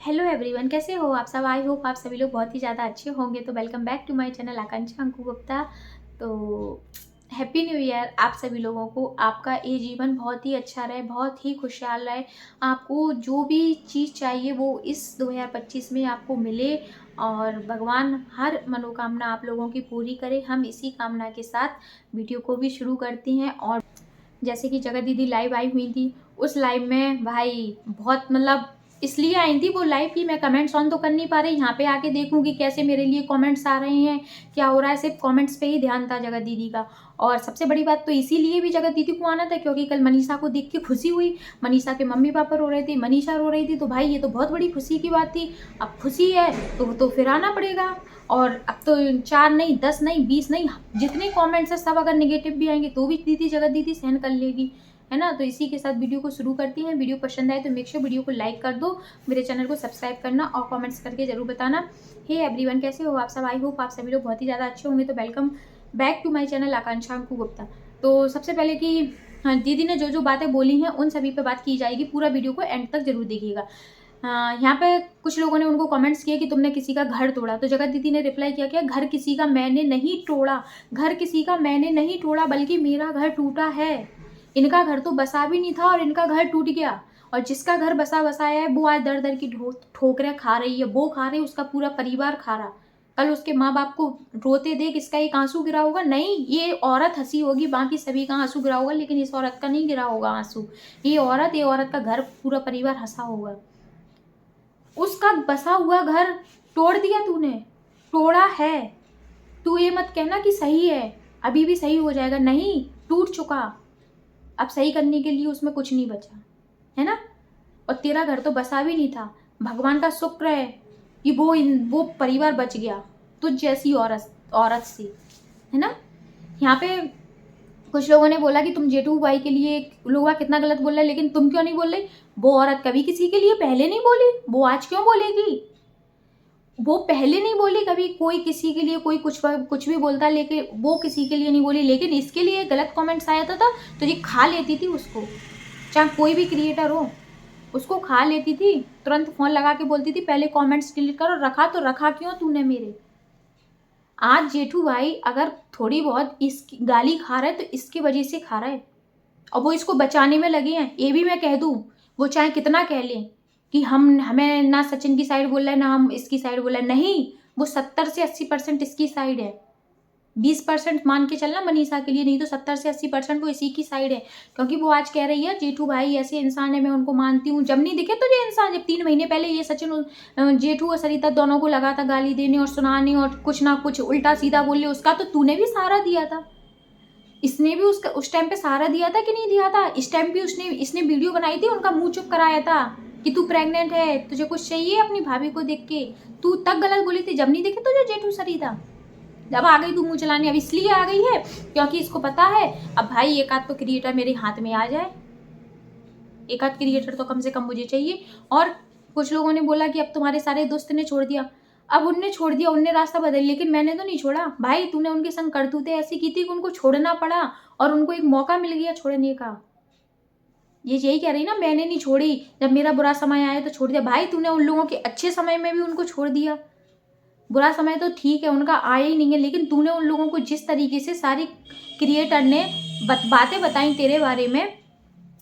Hello everyone, कैसे हो आप सब। आई होप आप सभी लोग बहुत ही ज़्यादा अच्छे होंगे। तो welcome back to my channel Akanksha Anku Gupta. तो हैप्पी न्यू ईयर आप सभी लोगों को। आपका ये जीवन बहुत ही अच्छा रहे, बहुत ही खुशहाल रहे। आपको जो भी चीज़ चाहिए वो इस 2025 में आपको मिले और भगवान हर मनोकामना आप लोगों की पूरी करे। हम इसी कामना के साथ वीडियो को भी शुरू करती हैं। और जैसे कि जगत दीदी लाइव आई हुई थी, उस लाइव में भाई बहुत इसलिए आई थी वो लाइव की मैं कमेंट्स ऑन तो कर नहीं पा रही। यहाँ पे आके देखूंगी कैसे मेरे लिए कमेंट्स आ रहे हैं, क्या हो रहा है। सिर्फ कमेंट्स पे ही ध्यान था जगत दीदी का। और सबसे बड़ी बात तो इसीलिए भी जगत दीदी को आना था क्योंकि कल मनीषा को देख के खुशी हुई। मनीषा के मम्मी पापा रो रहे थे, मनीषा रो रही थी, तो भाई ये तो बहुत बड़ी खुशी की बात थी। अब खुशी है तो फिर आना पड़ेगा। और अब तो 4 नहीं, 10 नहीं, 20 नहीं, जितने कमेंट्स है सब अगर नेगेटिव भी आएंगे तो भी दीदी जगत दीदी सहन कर लेगी, है ना। तो इसी के साथ वीडियो को शुरू करती हैं। वीडियो पसंद आए तो मेक श्योर वीडियो को लाइक कर दो, मेरे चैनल को सब्सक्राइब करना और कमेंट्स करके जरूर बताना। हे एवरीवन, कैसे हो आप सब। आई होप आप सभी लोग बहुत ही ज़्यादा अच्छे होंगे। तो welcome back to my channel Akanksha Anku Gupta. तो सबसे पहले कि हाँ, दीदी ने जो जो बातें बोली हैं उन सभी पे बात की जाएगी। पूरा वीडियो को एंड तक जरूर देखिएगा। यहाँ पे कुछ लोगों ने उनको कमेंट्स किए कि तुमने किसी का घर तोड़ा। तो जगत दीदी ने रिप्लाई किया क्या, घर किसी का मैंने नहीं तोड़ा, घर किसी का मैंने नहीं तोड़ा, बल्कि मेरा घर टूटा है। इनका घर तो बसा भी नहीं था और इनका घर टूट गया। और जिसका घर बसा बसाया है वो आज दर दर की ठोकरें खा रही है। वो खा रही, उसका पूरा परिवार खा रहा। कल उसके माँ बाप को रोते देख इसका एक आंसू गिरा होगा? नहीं, ये औरत हंसी होगी, बाकी सभी का आंसू गिरा होगा, लेकिन इस औरत का नहीं गिरा होगा आंसू। ये औरत का घर, पूरा परिवार हंसा होगा। उसका बसा हुआ घर तोड़ दिया तूने, तोड़ा है। तू ये मत कहना कि सही है, अभी भी सही हो जाएगा। नहीं, टूट चुका, अब सही करने के लिए उसमें कुछ नहीं बचा, है ना। और तेरा घर तो बसा भी नहीं था। भगवान का शुक्र है कि वो परिवार बच गया तुझ जैसी औरत से, है ना। यहाँ पे कुछ लोगों ने बोला कि तुम जेठू भाई के लिए लोग कितना गलत बोल रहे हैं, लेकिन तुम क्यों नहीं बोल रही। वो औरत कभी किसी के लिए पहले नहीं बोली, वो आज क्यों बोलेगी। वो पहले नहीं बोली कभी। कोई किसी के लिए कोई कुछ भी बोलता, लेकिन वो किसी के लिए नहीं बोली। लेकिन इसके लिए गलत कमेंट्स आया था तो ये खा लेती थी उसको। चाहे कोई भी क्रिएटर हो, उसको खा लेती थी। तुरंत फोन लगा के बोलती थी पहले कमेंट्स डिलीट करो। रखा तो रखा क्यों तूने मेरे। आज जेठू भाई अगर थोड़ी बहुत इसकी गाली खा रहा है तो इसकी वजह से खा रहा है, और वो इसको बचाने में लगे हैं। ये भी मैं कह दूं, वो चाहे कितना कह लें कि हमें ना सचिन की साइड बोल रहा है ना हम इसकी साइड बोल रहे हैं। नहीं, वो 70 से 80% इसकी साइड है। 20% मान के चलना मनीषा के लिए, नहीं तो 70 से 80% वो इसी की साइड है। क्योंकि वो आज कह रही है जेठू भाई ऐसे इंसान है, मैं उनको मानती हूँ। जब नहीं दिखे तुझे इंसान, जब 3 महीने पहले ये सचिन जेठू और सरिता दोनों को लगा था गाली देने और सुनाने और कुछ ना कुछ उल्टा सीधा बोले उसका, तो तूने भी सहारा दिया था। इसने भी उसका उस टाइम पे सहारा दिया था कि नहीं दिया था। इस टाइम भी इसने वीडियो बनाई थी, उनका मुंह चुप कराया था कि तू प्रेग्नेंट है, तुझे कुछ चाहिए अपनी भाभी को देख के। तू तक गलत बोली थी जब नहीं दिखे तुझे जेठू सरिता। जब आ गई तू मुंह चलाने, अब इसलिए आ गई है क्योंकि इसको पता है अब भाई एक आध तो क्रिएटर मेरे हाथ में आ जाए। एक आध क्रिएटर तो कम से कम मुझे चाहिए। और कुछ लोगों ने बोला कि अब तुम्हारे सारे दोस्त ने छोड़ दिया। अब उनने छोड़ दिया, उनने रास्ता बदल, लेकिन मैंने तो नहीं छोड़ा भाई। तूने उनके संग करतूतें ऐसी की थी कि उनको छोड़ना पड़ा और उनको एक मौका मिल गया छोड़ने का। ये यही कह रही ना, मैंने नहीं छोड़ी, जब मेरा बुरा समय आया तो छोड़ दिया। भाई तूने उन लोगों के अच्छे समय में भी उनको छोड़ दिया। बुरा समय तो ठीक है उनका आया ही नहीं है, लेकिन तूने उन लोगों को जिस तरीके से सारी क्रिएटर ने बातें बताई तेरे बारे में,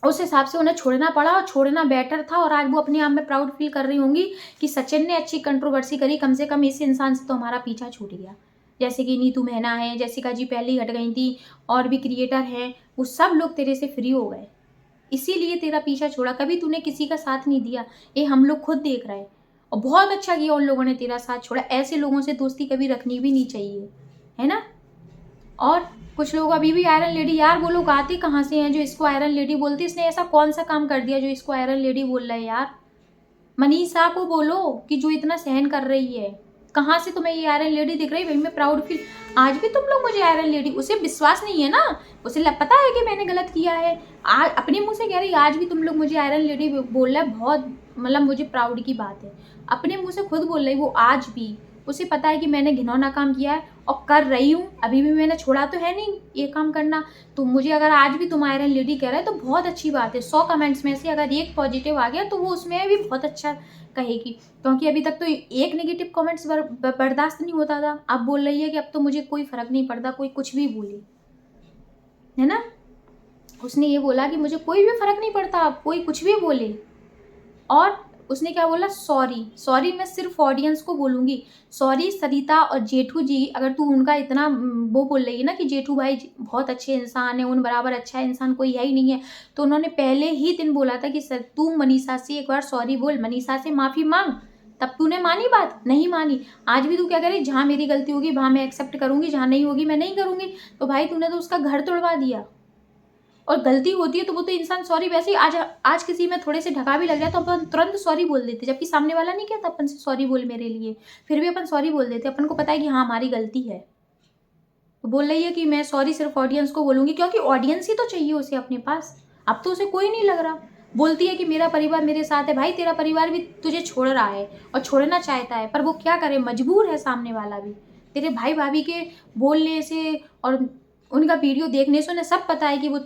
उस हिसाब से उन्हें छोड़ना पड़ा और छोड़ना बेटर था। और आज वो अपने आप में प्राउड फील कर रही होंगी कि सचिन ने अच्छी कंट्रोवर्सी करी, कम से कम इस इंसान से तो हमारा पीछा छूट गया। जैसे कि नीतू मेहना है, जैसिका जी पहले ही हट गई थी, और भी क्रिएटर हैं, वो सब लोग तेरे से फ्री हो गए, इसीलिए तेरा पीछा छोड़ा। कभी तूने किसी का साथ नहीं दिया, ये हम लोग खुद देख रहे हैं। और बहुत अच्छा किया उन लोगों ने तेरा साथ छोड़ा। ऐसे लोगों से दोस्ती कभी रखनी भी नहीं चाहिए, है ना। और कुछ लोग अभी भी आयरन लेडी, यार वो लोग आते कहाँ से हैं जो इसको आयरन लेडी बोलते। इसने ऐसा कौन सा काम कर दिया जो इसको आयरन लेडी बोल रहा है यार। मनीषा को बोलो कि जो इतना सहन कर रही है, कहाँ से तुम्हें ये आयरन लेडी दिख रही है। भाई मैं प्राउड फील, आज भी तुम लोग मुझे आयरन लेडी, उसे विश्वास नहीं है ना, उसे पता है कि मैंने गलत किया है। आज अपने मुंह से कह रही, आज भी तुम लोग मुझे आयरन लेडी बोल रहा है। बहुत मुझे प्राउड की बात है। अपने मुंह से खुद बोल रही वो आज भी, उसे पता है कि मैंने घिनौना काम किया है और कर रही हूँ, अभी भी मैंने छोड़ा तो है नहीं ये काम करना। तो मुझे अगर आज भी तुम आयरन लेडी कह रहे हो तो बहुत अच्छी बात है। 100 कमेंट्स में से अगर एक पॉजिटिव आ गया तो वो उसमें भी बहुत अच्छा कहेगी, क्योंकि अभी तक तो एक नेगेटिव कमेंट्स बर्दाश्त नहीं होता था। अब बोल रही है कि अब तो मुझे कोई फर्क नहीं पड़ता, कोई कुछ भी बोले, है ना। उसने ये बोला कि मुझे कोई भी फर्क नहीं पड़ता, अब कोई कुछ भी बोले। और उसने क्या बोला, सॉरी। सॉरी मैं सिर्फ ऑडियंस को बोलूंगी। सॉरी सरिता और जेठू जी, अगर तू उनका इतना वो बोल रही है ना कि जेठू भाई बहुत अच्छे इंसान है, उन बराबर अच्छा इंसान कोई है ही नहीं है, तो उन्होंने पहले ही दिन बोला था कि सर तू मनीषा से एक बार सॉरी बोल, मनीषा से माफी मांग। तब तूने मानी बात, नहीं मानी। आज भी तू क्या करे, जहाँ मेरी गलती होगी वहां मैं एक्सेप्ट करूंगी, जहाँ नहीं होगी मैं नहीं करूंगी। तो भाई तूने तो उसका घर तोड़वा दिया। और गलती होती है तो वो तो इंसान सॉरी वैसे ही, आज किसी में थोड़े से ढका भी लग जाए तो अपन तुरंत सॉरी बोल देते, जबकि सामने वाला नहीं कहता अपन से सॉरी बोल मेरे लिए, फिर भी अपन सॉरी बोल देते, अपन को पता है कि हाँ हमारी गलती है। तो बोल रही है कि मैं सॉरी सिर्फ ऑडियंस को बोलूंगी, क्योंकि ऑडियंस ही तो चाहिए उसे अपने पास। अब तो उसे कोई नहीं लग रहा। बोलती है कि मेरा परिवार मेरे साथ है। भाई तेरा परिवार भी तुझे छोड़ रहा है और छोड़ना चाहता है, पर वो क्या करे, मजबूर है सामने वाला भी। तेरे भाई भाभी के बोलने से और उनका वीडियो देखने से उन्हें सब पता है कि वो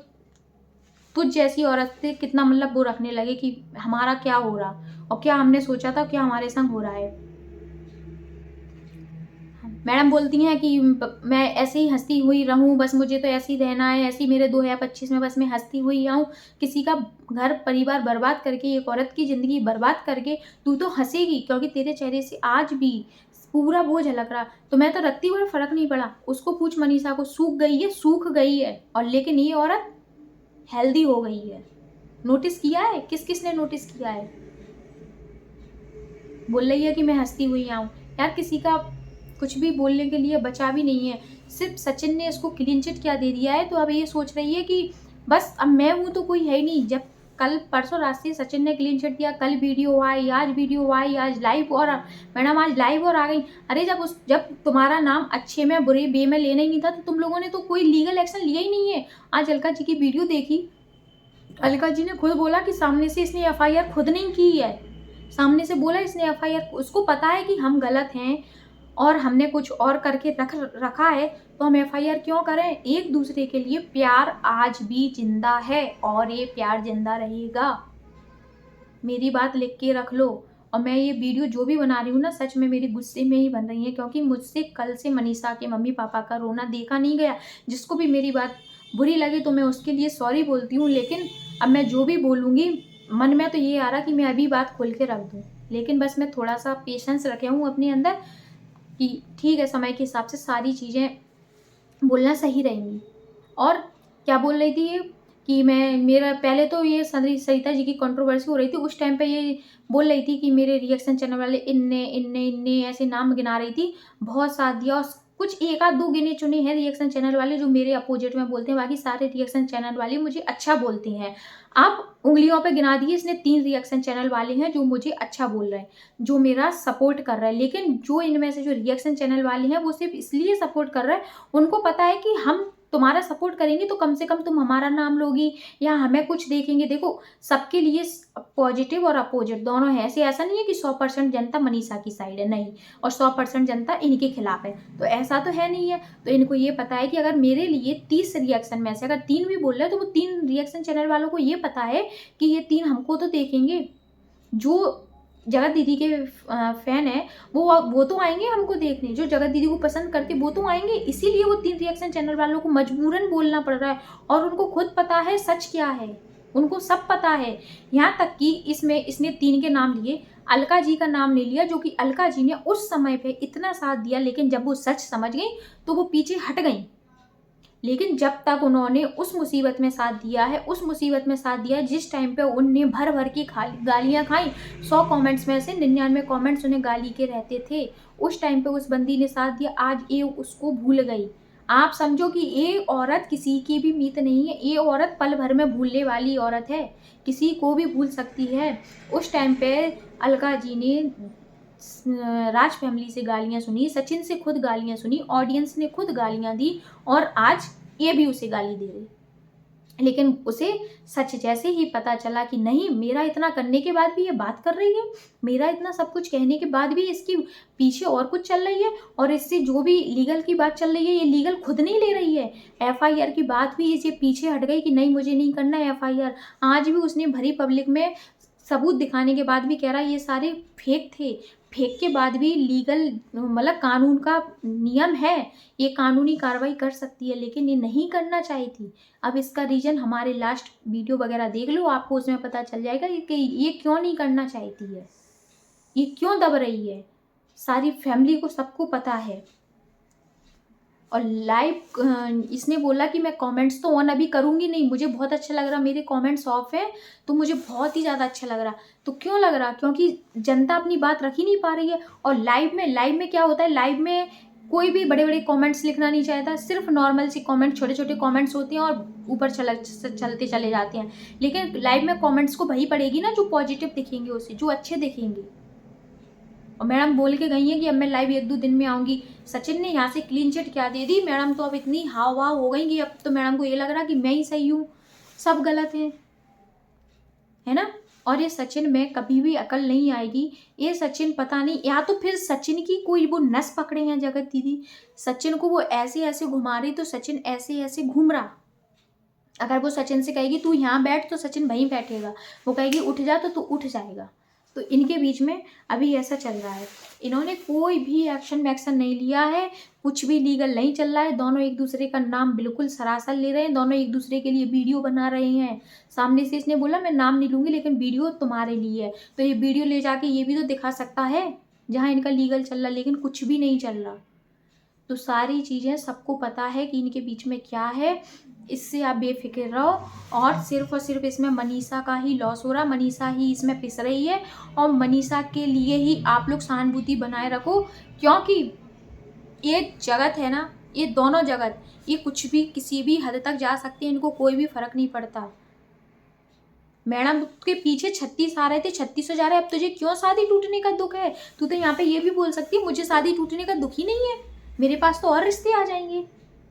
तुझ जैसी औरत से कितना मतलब वो रखने लगे कि हमारा क्या हो रहा और क्या हमने सोचा था, क्या हमारे संग हो रहा है। मैडम बोलती हैं कि मैं ऐसे ही हंसती हुई रहूं, बस मुझे तो ऐसे ही रहना है, ऐसी मेरे 2025 में बस मैं हंसती हुई आऊँ। किसी का घर परिवार बर्बाद करके, एक औरत की ज़िंदगी बर्बाद करके तू तो हंसेगी, क्योंकि तेरे चेहरे से आज भी पूरा बोझ झलक रहा। तो मैं तो रखती हुई फर्क नहीं पड़ा। उसको पूछ मनीषा को, सूख गई है, सूख गई है, और लेकिन ये औरत हेल्दी हो गई है। नोटिस किया है, किस किस ने नोटिस किया है। बोल रही है कि मैं हंसती हुई आऊँ। यार किसी का कुछ भी बोलने के लिए बचा भी नहीं है। सिर्फ सचिन ने इसको क्लीन चिट क्या दे दिया है, तो अब ये सोच रही है कि बस अब मैं हूँ तो कोई है ही नहीं। जब कल परसों रास्ते सचिन ने क्लीन चिट दिया, कल वीडियो आई, आज वीडियो आई, आज लाइव, और मैडम आज लाइव और आ गई। अरे जब तुम्हारा नाम अच्छे में बुरे बे में लेना ही नहीं था तो तुम लोगों ने तो कोई लीगल एक्शन लिया ही नहीं है। आज अलका जी की वीडियो देखी, अलका जी ने खुद बोला कि सामने से इसने एफआईआर खुद नहीं की है, सामने से बोला इसने एफआईआर, उसको पता है कि हम गलत हैं और हमने कुछ और करके रखा है, तो हम एफआईआर क्यों करें। एक दूसरे के लिए प्यार आज भी जिंदा है और ये प्यार जिंदा रहेगा। मेरी बात लिख के रख लो। और मैं ये वीडियो जो भी बना रही हूँ ना, सच में मेरी गुस्से में ही बन रही है, क्योंकि मुझसे कल से मनीषा के मम्मी पापा का रोना देखा नहीं गया। जिसको भी मेरी बात बुरी लगी तो मैं उसके लिए सॉरी बोलती हूँ, लेकिन अब मैं जो भी बोलूँगी, मन में तो ये आ रहा कि मैं अभी बात खोल के रख दूँ, लेकिन बस मैं थोड़ा सा पेशेंस रखे हूँ अपने अंदर कि ठीक है, समय के हिसाब से सारी चीज़ें बोलना सही रहेंगी। और क्या बोल रही थी ये कि मैं मेरा पहले तो ये सरिता जी की कंट्रोवर्सी हो रही थी, उस टाइम पे ये बोल रही थी कि मेरे रिएक्शन चैनल वाले इन्ने इन्ने इन्ने ऐसे नाम गिना रही थी, बहुत साथ दिया। और कुछ एक आध दो गिने चुने हैं रिएक्शन चैनल वाले जो मेरे अपोजिट में बोलते हैं, बाकी सारे रिएक्शन चैनल वाले मुझे अच्छा बोलते हैं। आप उंगलियों पे गिना दिए, इसने 3 रिएक्शन चैनल वाले हैं जो मुझे अच्छा बोल रहे हैं, जो मेरा सपोर्ट कर रहा है। लेकिन जो इनमें से जो रिएक्शन चैनल वाले हैं वो सिर्फ इसलिए सपोर्ट कर रहे हैं, उनको पता है कि हम तुम्हारा सपोर्ट करेंगे तो कम से कम तुम हमारा नाम लोगी या हमें कुछ देखेंगे। देखो सबके लिए पॉजिटिव और अपोजिट दोनों है, ऐसा नहीं है कि 100% जनता मनीषा की साइड है, नहीं, और 100% जनता इनके खिलाफ है, तो ऐसा तो है नहीं है। तो इनको ये पता है कि अगर मेरे लिए 30 रिएक्शन में से अगर 3 भी बोल रहे हैं तो वो 3 रिएक्शन चैनल वालों को ये पता है कि ये 3 हमको तो देखेंगे। जो जगत दीदी के फैन है वो तो आएंगे हमको देखने, जो जगत दीदी को पसंद करते वो तो आएंगे, इसीलिए वो 3 रिएक्शन चैनल वालों को मजबूरन बोलना पड़ रहा है। और उनको खुद पता है सच क्या है, उनको सब पता है। यहाँ तक कि इसमें इसने 3 के नाम लिए, अलका जी का नाम नहीं लिया, जो कि अलका जी ने उस समय पे इतना साथ दिया, लेकिन जब वो सच समझ गई तो वो पीछे हट गई। लेकिन जब तक उन्होंने उस मुसीबत में साथ दिया है, उस मुसीबत में साथ दिया है जिस टाइम पे उनने भर भर की गालियाँ खाई, 100 कमेंट्स में से 99 कमेंट्स उन्हें गाली के रहते थे, उस टाइम पे उस बंदी ने साथ दिया। आज ये उसको भूल गई। आप समझो कि ये औरत किसी की भी मीत नहीं है, ये औरत पल भर में भूलने वाली औरत है, किसी को भी भूल सकती है। उस टाइम पे अलका जी ने राज फैमिली से गालियां सुनी, सचिन से खुद गालियां सुनी, ऑडियंस ने खुद गालियां दी, और आज ये भी उसे गाली दे रही। लेकिन उसे सच जैसे ही पता चला कि नहीं, मेरा इतना करने के बाद भी ये बात कर रही है, मेरा इतना सब कुछ कहने के बाद भी इसकी पीछे और कुछ चल रही है, और इससे जो भी लीगल की बात चल रही है ये लीगल खुद नहीं ले रही है। एफआईआर की बात भी इसे पीछे हट गई कि नहीं मुझे नहीं करना है एफआईआर। आज भी उसने भरी पब्लिक में सबूत दिखाने के बाद भी कह रहा है ये सारे फेक थे। फेक के बाद भी लीगल मतलब कानून का नियम है, ये कानूनी कार्रवाई कर सकती है, लेकिन ये नहीं करना चाही थी। अब इसका रीज़न हमारे लास्ट वीडियो वगैरह देख लो, आपको उसमें पता चल जाएगा कि ये क्यों नहीं करना चाहती है, ये क्यों दब रही है। सारी फैमिली को सबको पता है। और लाइव इसने बोला कि मैं कमेंट्स तो ऑन अभी करूँगी नहीं, मुझे बहुत अच्छा लग रहा, मेरे कमेंट्स ऑफ है तो मुझे बहुत ही ज़्यादा अच्छा लग रहा। तो क्यों लग रहा? क्योंकि जनता अपनी बात रख ही नहीं पा रही है। और लाइव में क्या होता है, लाइव में कोई भी बड़े बड़े कमेंट्स लिखना नहीं चाहता, सिर्फ नॉर्मल सी कमेंट, छोटे छोटे कमेंट्स होते हैं और ऊपर चलते चले जाते हैं। लेकिन लाइव में कमेंट्स को वही पड़ेगी ना जो पॉजिटिव दिखेंगे, उससे जो अच्छे दिखेंगे। और मैडम बोल के गई है कि अब मैं लाइव 1-2 दिन में आऊँगी। सचिन ने यहाँ से क्लीन चिट क्या दे दी, मैडम तो अब इतनी हाव भाव हो गई कि अब तो मैडम को ये लग रहा कि मैं ही सही हूँ, सब गलत है ना। और ये सचिन में कभी भी अकल नहीं आएगी। ये सचिन पता नहीं, या तो फिर सचिन की कोई वो नस पकड़े हैं जगत दीदी, सचिन को वो ऐसे ऐसे घुमा रही तो सचिन ऐसे ऐसे घूम रहा। अगर वो सचिन से कहेगी तू यहाँ बैठ तो सचिन वहीं बैठेगा, वो कहेगी उठ जा तो तू उठ जाएगा। तो इनके बीच में अभी ऐसा चल रहा है। इन्होंने कोई भी एक्शन वैक्शन नहीं लिया है, कुछ भी लीगल नहीं चल रहा है। दोनों एक दूसरे का नाम बिल्कुल सरासर ले रहे हैं, दोनों एक दूसरे के लिए वीडियो बना रहे हैं। सामने से इसने बोला मैं नाम नहीं लूँगी लेकिन वीडियो तुम्हारे लिए है, तो ये वीडियो ले जाके ये भी तो दिखा सकता है जहाँ इनका लीगल चल रहा, लेकिन कुछ भी नहीं चल रहा। तो सारी चीज़ें सबको पता है कि इनके बीच में क्या है, इससे आप बेफिक्र रहो। और सिर्फ इसमें मनीषा का ही लॉस हो रहा, मनीषा ही इसमें पिस रही है, और मनीषा के लिए ही आप लोग सहानुभूति बनाए रखो, क्योंकि ये जगत है ना, ये दोनों जगत, ये कुछ भी किसी भी हद तक जा सकते हैं, इनको कोई भी फर्क नहीं पड़ता। मैडम के पीछे 36 आ रहे थे, 36 जा रहे हैं, अब तुझे क्यों शादी टूटने का दुख है? तू तो यहाँ पे ये भी बोल सकती है मुझे शादी टूटने का दुख ही नहीं है, मेरे पास तो और रिश्ते आ जाएंगे।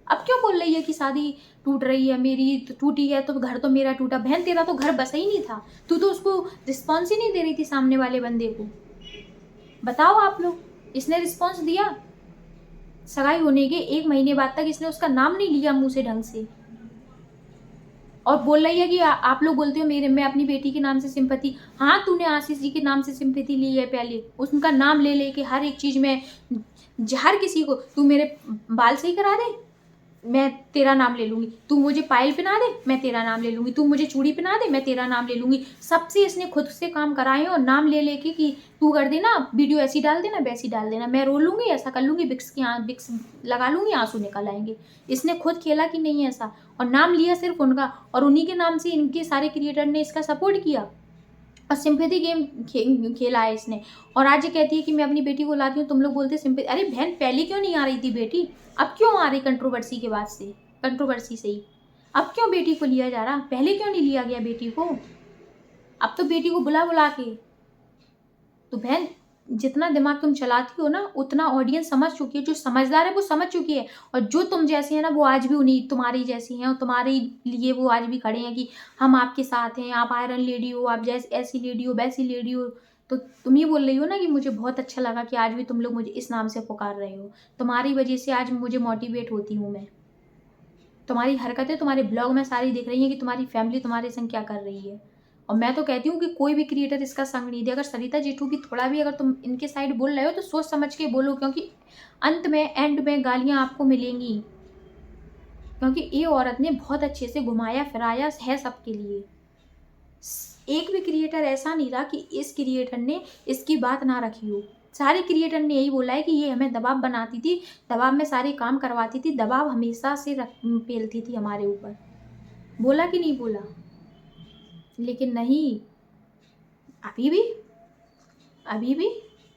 अब क्यों बोल रही है कि शादी टूट रही है, मेरी तो टूटी है तो घर तो मेरा टूटा। बहन तेरा तो घर बसा ही नहीं था, तू तो उसको रिस्पॉन्स ही नहीं दे रही थी सामने वाले बंदे को। बताओ आप लोग, इसने रिस्पॉन्स दिया? सगाई होने के 1 महीने बाद तक इसने उसका नाम नहीं लिया मुंह से ढंग से, और बोल रही है कि आप लोग बोलते हो मेरे, मैं अपनी बेटी के नाम से सिंपैथी। हाँ तूने आशीष जी के नाम से सिंपैथी ली है, पहले उनका नाम ले लेके हर एक चीज़ में, हर किसी को, तू मेरे बाल सही करा दे मैं तेरा नाम ले लूँगी, तू मुझे पायल पहना दे मैं तेरा नाम ले लूँगी, तू मुझे चूड़ी पहना दे मैं तेरा नाम ले लूँगी। सबसे इसने खुद से काम कराए और नाम ले लेके कि तू कर देना, वीडियो ऐसी डाल देना वैसी डाल देना, मैं रो लूँगी, ऐसा कर लूँगी, विक्स लगा लूँगी, आंसू निकल आएंगे। इसने खुद खेला कि नहीं ऐसा, और नाम लिया सिर्फ उनका, और उन्हीं के नाम से इनके सारे क्रिएटर ने इसका सपोर्ट किया और सिंपैथी गेम खेला है इसने। और आज ये कहती है कि मैं अपनी बेटी को लाती हूँ, तुम लोग बोलते सिंपैथी। अरे बहन पहले क्यों नहीं आ रही थी बेटी, अब क्यों आ रही कंट्रोवर्सी के बाद से, कंट्रोवर्सी से ही अब क्यों बेटी को लिया जा रहा, पहले क्यों नहीं लिया गया बेटी को? अब तो बेटी को बुला बुला के। तो बहन जितना दिमाग तुम चलाती हो ना, उतना ऑडियंस समझ चुकी है, जो समझदार है वो समझ चुकी है, और जो तुम जैसी है ना वो आज भी उन्हीं तुम्हारी जैसी हैं, और तुम्हारे लिए वो आज भी खड़े हैं कि हम आपके साथ हैं, आप आयरन लेडी हो, आप जैसी ऐसी लेडी हो वैसी लेडी हो। तो तुम ही बोल रही हो ना कि मुझे बहुत अच्छा लगा कि आज भी तुम लोग मुझे इस नाम से पुकार रहे हो, तुम्हारी वजह से आज मुझे मोटिवेट होती हूँ मैं। तुम्हारी हरकतें तुम्हारे ब्लॉग में सारी दिख रही हैं कि तुम्हारी फैमिली तुम्हारे संग क्या कर रही है। और मैं तो कहती हूँ कि कोई भी क्रिएटर इसका संग नहीं दे। अगर सरिता जेठू भी थोड़ा भी अगर तुम इनके साइड बोल रहे हो तो सोच समझ के बोलो, क्योंकि अंत में एंड में गालियाँ आपको मिलेंगी, क्योंकि ये औरत ने बहुत अच्छे से घुमाया फिराया है सबके लिए। एक भी क्रिएटर ऐसा नहीं रहा कि इस क्रिएटर ने इसकी बात ना रखी हो। सारे क्रिएटर ने यही बोला है कि ये हमें दबाव बनाती थी, दबाव में सारे काम करवाती थी, दबाव हमेशा से पेलती थी हमारे ऊपर। बोला कि नहीं बोला? लेकिन नहीं, अभी भी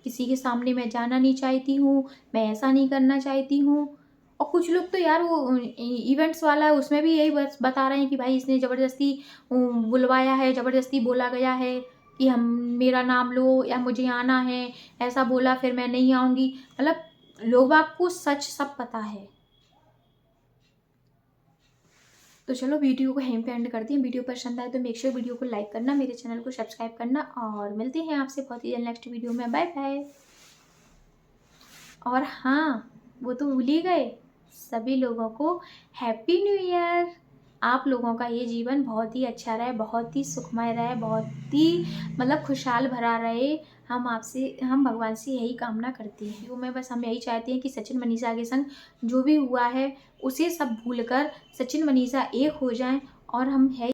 किसी के सामने मैं जाना नहीं चाहती हूँ, मैं ऐसा नहीं करना चाहती हूँ। और कुछ लोग तो यार वो इवेंट्स वाला है उसमें भी यही बस बता रहे हैं कि भाई इसने ज़बरदस्ती बुलवाया है, ज़बरदस्ती बोला गया है कि हम मेरा नाम लो या मुझे आना है, ऐसा बोला फिर मैं नहीं आऊँगी। मतलब लोग आपको सच सब पता है। तो चलो वीडियो को यहीं पे एंड करती हैं। वीडियो पसंद आए तो मेक श्योर वीडियो को लाइक करना, मेरे चैनल को सब्सक्राइब करना, और मिलते हैं आपसे बहुत ही जल्द नेक्स्ट वीडियो में। Bye bye. और हाँ, वो तो भूल ही गए, सभी लोगों को हैप्पी न्यू ईयर। आप लोगों का ये जीवन बहुत ही अच्छा रहे, बहुत ही सुखमय रहे, बहुत ही मतलब खुशहाल भरा रहे। हम भगवान से यही कामना करते हैं। वो मैं बस हम यही चाहते हैं कि सचिन मनीषा के संग जो भी हुआ है उसे सब भूलकर सचिन मनीषा एक हो जाएं, और हम है